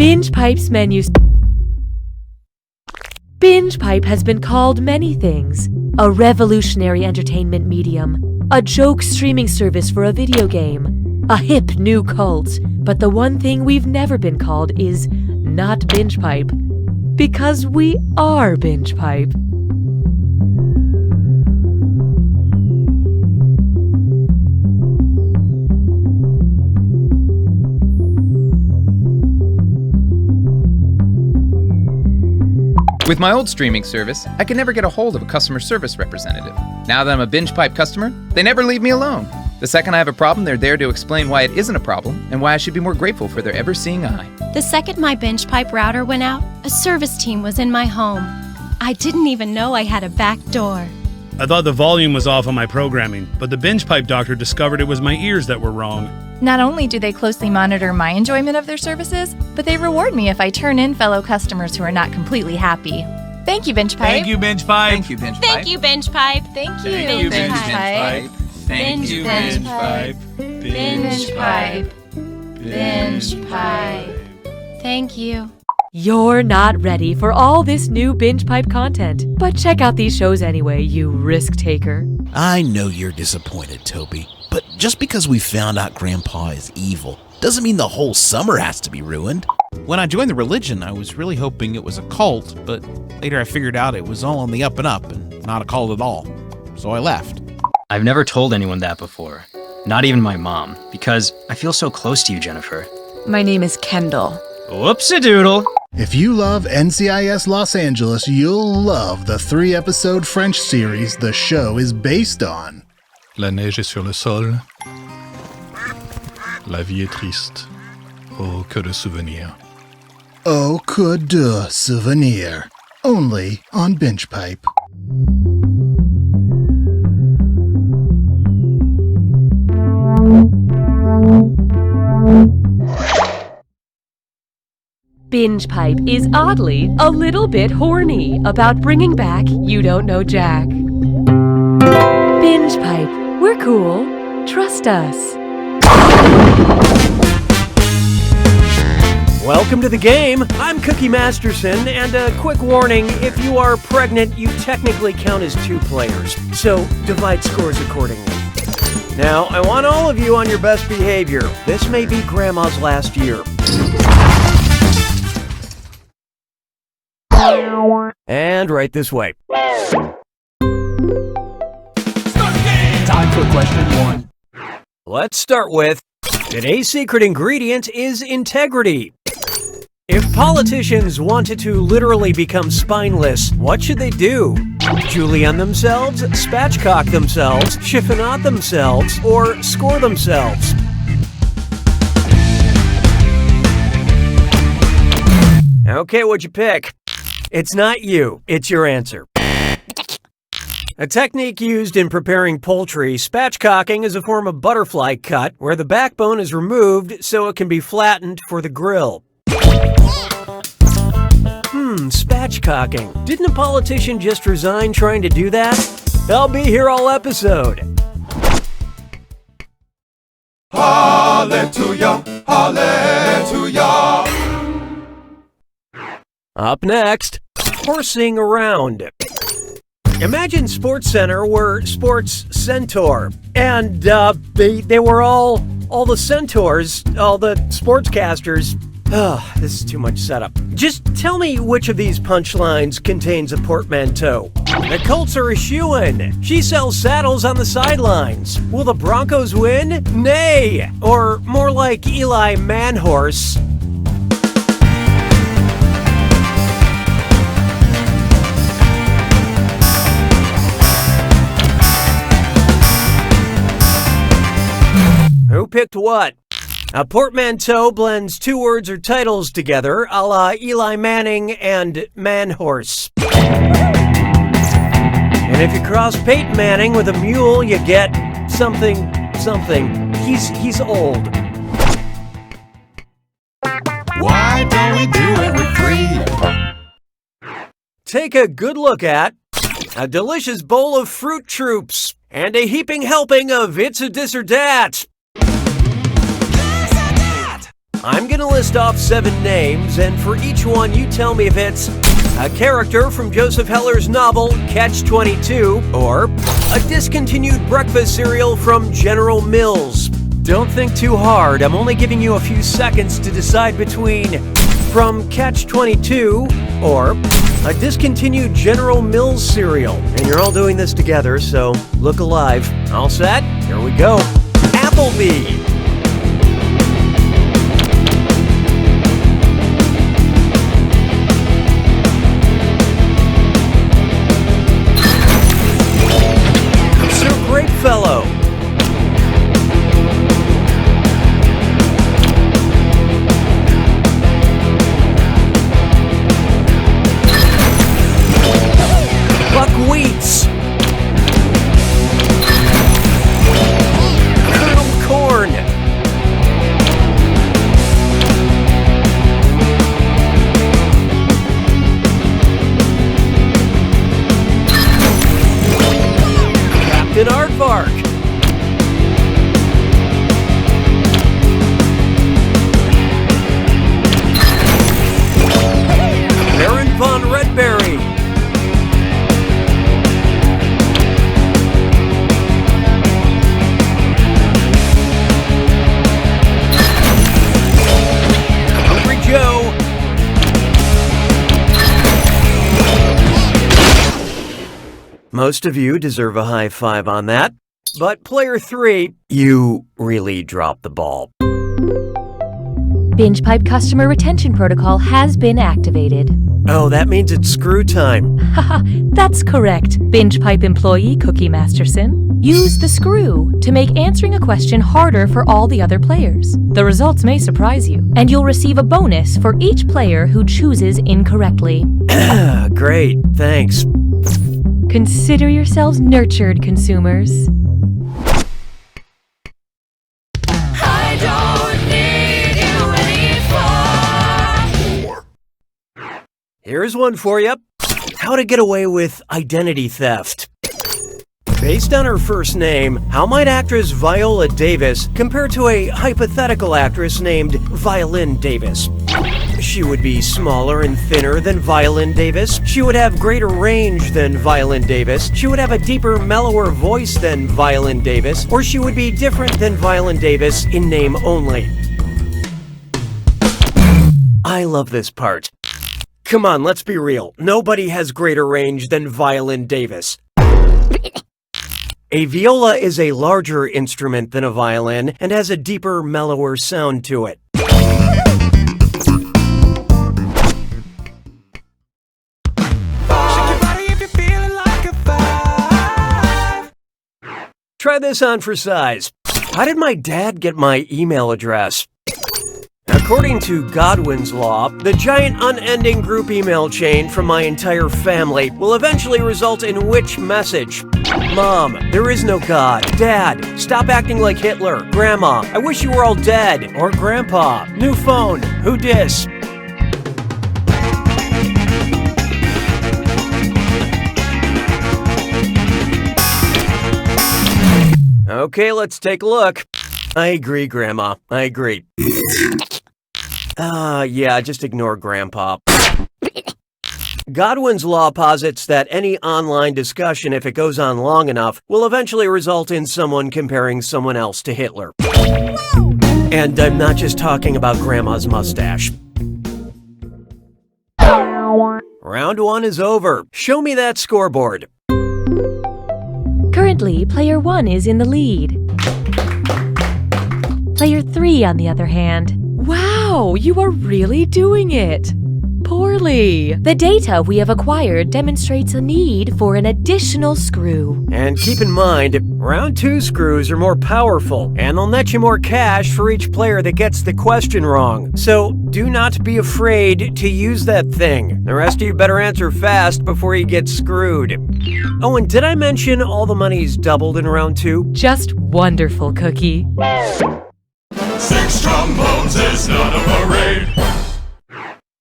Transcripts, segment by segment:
Binjpipe's menu. Binjpipe has been called many things. A revolutionary entertainment medium, a joke streaming service for a video game, a hip new cult, but the one thing we've never been called is not Binjpipe. Because we are Binjpipe. With my old streaming service, I could never get a hold of a customer service representative. Now that I'm a Binjpipe customer, they never leave me alone. The second I have a problem, they're there to explain why it isn't a problem and why I should be more grateful for their ever-seeing eye. The second my Binjpipe router went out, a service team was in my home. I didn't even know I had a back door. I thought the volume was off on my programming, but the Binjpipe doctor discovered it was my ears that were wrong. Not only do they closely monitor my enjoyment of their services, but they reward me if I turn in fellow customers who are not completely happy. Thank you, Binjpipe. Thank you, Binjpipe. Thank you, Binjpipe. Thank you, Binjpipe. Thank you, Thank you, Binjpipe. Thank you, Binjpipe. Binjpipe. Binjpipe. Thank you. You're not ready for all this new Binjpipe content, but check out these shows anyway, you risk taker. I know you're disappointed, Toby, but just because we found out Grandpa is evil doesn't mean the whole summer has to be ruined. When I joined the religion, I was really hoping it was a cult, but later I figured out it was all on the up and up and not a cult at all. So I left. I've never told anyone that before, not even my mom, because I feel so close to you, Jennifer. My name is Kendall. Whoopsie-doodle. If you love NCIS Los Angeles, you'll love the 3-episode French series the show is based on. La neige est sur le sol. La vie est triste. Oh, que de souvenirs. Oh, que de souvenir. Only on Binjpipe. Binjpipe is oddly a little bit horny about bringing back You Don't Know Jack. Binjpipe, we're cool. Trust us. Welcome to the game. I'm Cookie Masterson, and a quick warning, if you are pregnant, you technically count as 2 players, so divide scores accordingly. Now, I want all of you on your best behavior. This may be Grandma's last year. And right this way. Time for question 1. Let's start with, today's secret ingredient is integrity. If politicians wanted to literally become spineless, what should they do? Julienne themselves, spatchcock themselves, chiffonade themselves, or score themselves? Okay, what'd you pick? It's not you, it's your answer. A technique used in preparing poultry, spatchcocking is a form of butterfly cut where the backbone is removed so it can be flattened for the grill. Spatchcocking. Didn't a politician just resign trying to do that? I'll be here all episode. Hallelujah, hallelujah. Up next, horsing around. Imagine Sports Center were Sports Centaur, and they were all the centaurs, all the sportscasters. This is too much setup. Just tell me which of these punchlines contains a portmanteau. The Colts are a shoo-in. She sells saddles on the sidelines. Will the Broncos win? Nay. Or more like Eli Manhorse. Who picked what? A portmanteau blends 2 words or titles together, a la Eli Manning and Manhorse. And if you cross Peyton Manning with a mule, you get something. He's old. Why don't we do it with 3? Take a good look at a delicious bowl of Fruit Troops and a heaping helping of It's a Dis or Dat. I'm gonna list off 7 names, and for each one you tell me if it's a character from Joseph Heller's novel Catch-22 or a discontinued breakfast cereal from General Mills. Don't think too hard, I'm only giving you a few seconds to decide between from Catch-22 or a discontinued General Mills cereal. And you're all doing this together, so look alive. All set? Here we go. Applebee. Sir Greatfellow. Buckwheats. Colonel Corn. Captain Aardvark. Baron von Redberry. Most of you deserve a high five on that, but player 3, you really dropped the ball. Binjpipe customer retention protocol has been activated. Oh, that means it's screw time. Haha, that's correct, Binjpipe employee Cookie Masterson. Use the screw to make answering a question harder for all the other players. The results may surprise you, and you'll receive a bonus for each player who chooses incorrectly. Great, thanks. Consider yourselves nurtured, consumers. I don't need you anymore. Here's one for you. How to get away with identity theft. Based on her first name, how might actress Viola Davis compare to a hypothetical actress named Violin Davis? She would be smaller and thinner than Violin Davis. She would have greater range than Violin Davis. She would have a deeper, mellower voice than Violin Davis. Or she would be different than Violin Davis in name only. I love this part. Come on, let's be real. Nobody has greater range than Violin Davis. A viola is a larger instrument than a violin and has a deeper, mellower sound to it. Try this on for size. How did my dad get my email address? According to Godwin's law, the giant unending group email chain from my entire family will eventually result in which message? Mom, there is no God. Dad, stop acting like Hitler. Grandma, I wish you were all dead. Or Grandpa, new phone, who dis? Okay, let's take a look. I agree, Grandma. I agree. Yeah, just ignore Grandpa. Godwin's law posits that any online discussion, if it goes on long enough, will eventually result in someone comparing someone else to Hitler. And I'm not just talking about Grandma's mustache. Round 1 is over. Show me that scoreboard. Currently, player 1 is in the lead. Player 3, on the other hand. Wow, you are really doing it! Poorly. The data we have acquired demonstrates a need for an additional screw. And keep in mind, round 2 screws are more powerful, and they'll net you more cash for each player that gets the question wrong. So do not be afraid to use that thing. The rest of you better answer fast before you get screwed. Oh, and did I mention all the money's doubled in round 2? Just wonderful, Cookie. 6 trombones is not a parade.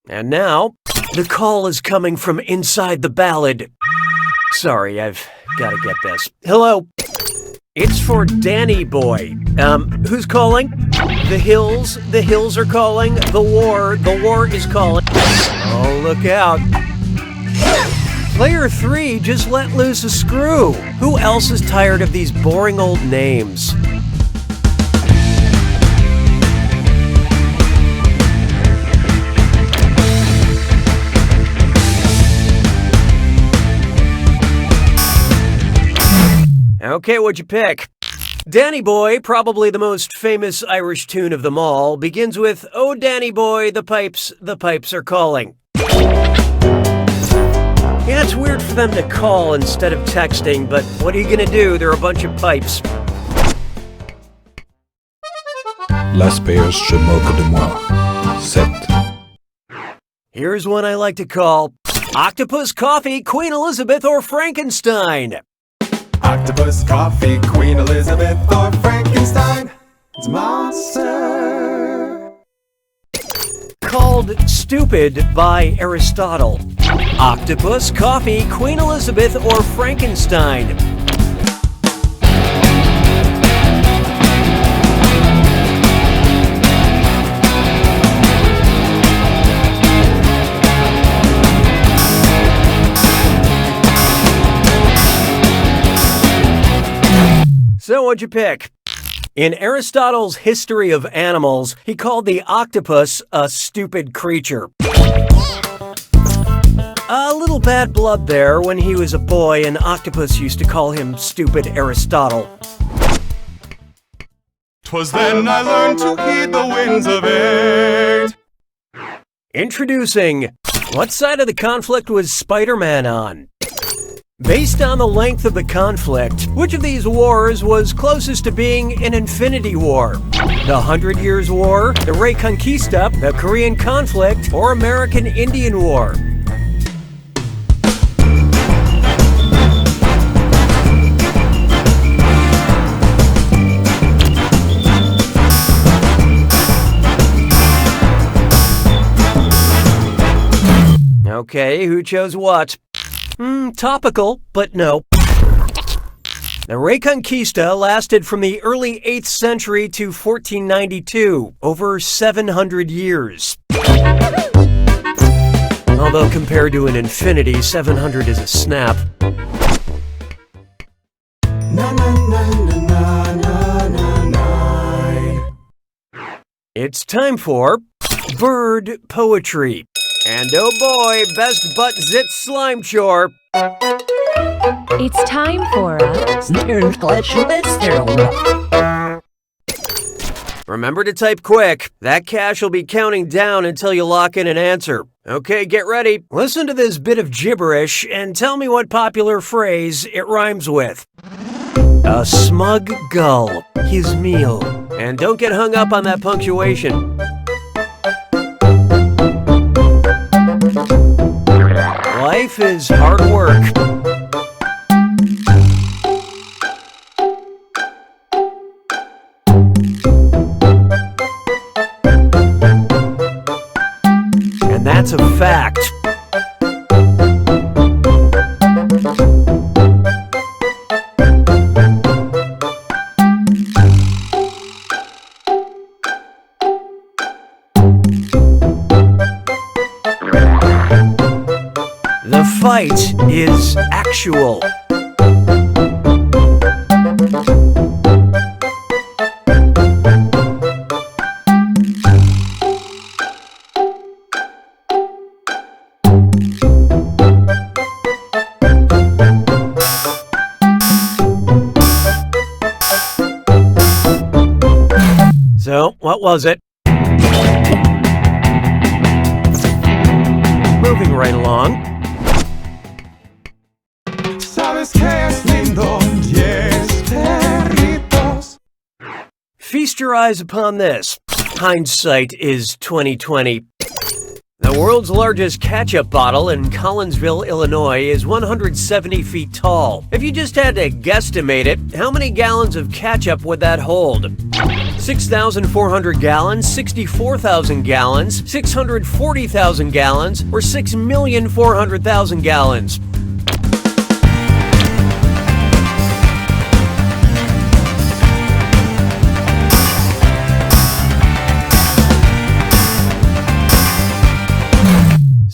And now, the call is coming from inside the ballad. Sorry, I've got to get this. Hello. It's for Danny Boy. Who's calling? The hills are calling. The war is calling. Oh, look out. Player 3 just let loose a screw. Who else is tired of these boring old names? Okay, what'd you pick? Danny Boy, probably the most famous Irish tune of them all, begins with, "Oh, Danny Boy, the pipes are calling." Yeah, it's weird for them to call instead of texting, but what are you gonna do? They're a bunch of pipes. Las payas se moquent de moi. 7. Here's one I like to call Octopus Coffee, Queen Elizabeth, or Frankenstein. Octopus, coffee, Queen Elizabeth, or Frankenstein. It's a monster. Called stupid by Aristotle. Octopus, coffee, Queen Elizabeth, or Frankenstein. So what'd you pick? In Aristotle's History of Animals, he called the octopus a stupid creature. A little bad blood there. When he was a boy, an octopus used to call him stupid Aristotle. 'Twas then I learned to heed the winds of 8. Introducing, what side of the conflict was Spider-Man on? Based on the length of the conflict, which of these wars was closest to being an infinity war? The 100 Years' War, the Reconquista, the Korean conflict, or American Indian War? Okay, who chose what? Topical, but no. The Reconquista lasted from the early 8th century to 1492, over 700 years. Although compared to an infinity, 700 is a snap. It's time for bird poetry. And oh boy, best butt zit slime chore. It's time for a... Remember to type quick. That cache will be counting down until you lock in an answer. Okay, get ready. Listen to this bit of gibberish and tell me what popular phrase it rhymes with. A smug gull, his meal. And don't get hung up on that punctuation. Life is hard work. And that's a fact. The fight is actual. So, what was it? Moving right along. Sabes que es lindo, yes, perritos. Feast your eyes upon this. Hindsight is 2020. The world's largest ketchup bottle in Collinsville, Illinois is 170 feet tall. If you just had to guesstimate it, how many gallons of ketchup would that hold? 6,400 gallons, 64,000 gallons, 640,000 gallons, or 6,400,000 gallons?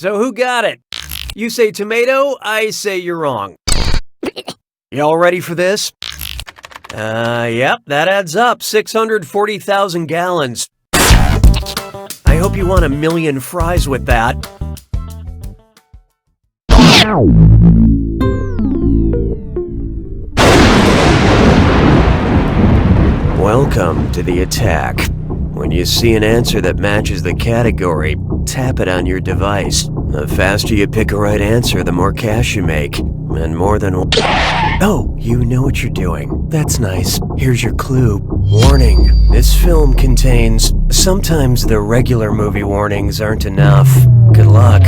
So who got it? You say tomato, I say you're wrong. Y'all ready for this? Yep, that adds up. 640,000 gallons. I hope you want 1 million fries with that. Welcome to the attack. When you see an answer that matches the category, tap it on your device. The faster you pick a right answer, the more cash you make. And more than one. Oh, you know what you're doing. That's nice. Here's your clue. Warning. This film contains... Sometimes the regular movie warnings aren't enough. Good luck.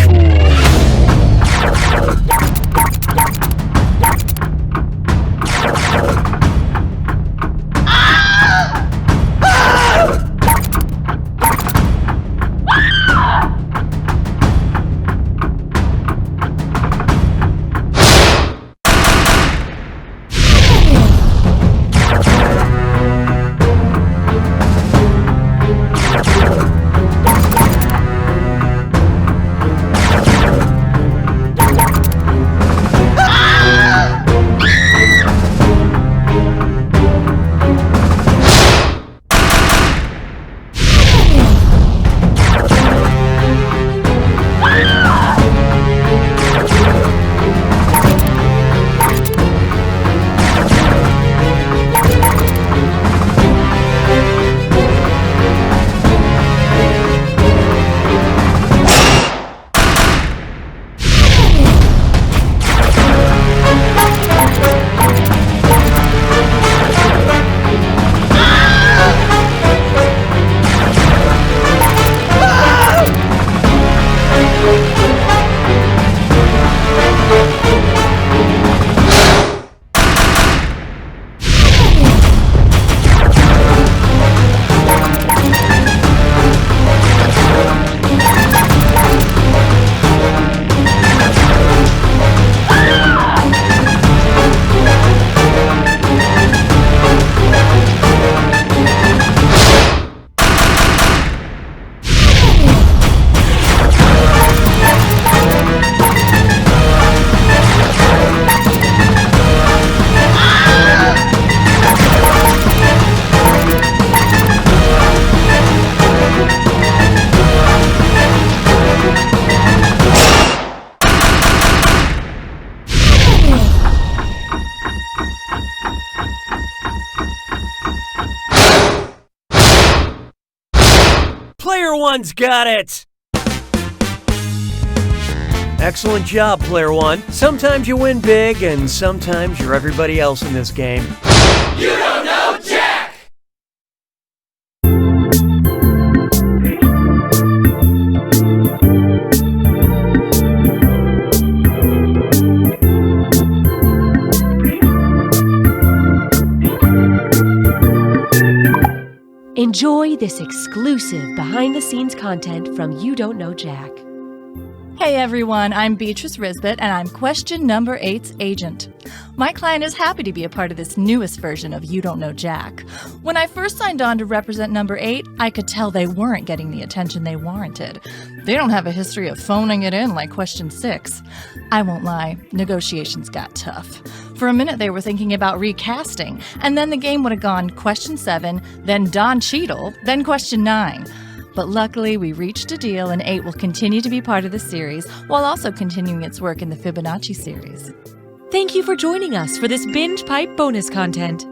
Player one's got it! Excellent job, Player One. Sometimes you win big, and sometimes you're everybody else in this game. You don't know Jack! Enjoy this exclusive behind-the-scenes content from You Don't Know Jack. Hey everyone, I'm Beatrice Risbett, and I'm question number 8's agent. My client is happy to be a part of this newest version of You Don't Know Jack. When I first signed on to represent number 8, I could tell they weren't getting the attention they warranted. They don't have a history of phoning it in like question 6. I won't lie, negotiations got tough. For a minute they were thinking about recasting, and then the game would have gone question 7, then Don Cheadle, then question 9. But luckily, we reached a deal, and 8 will continue to be part of the series while also continuing its work in the Fibonacci series. Thank you for joining us for this Binge Pipe bonus content.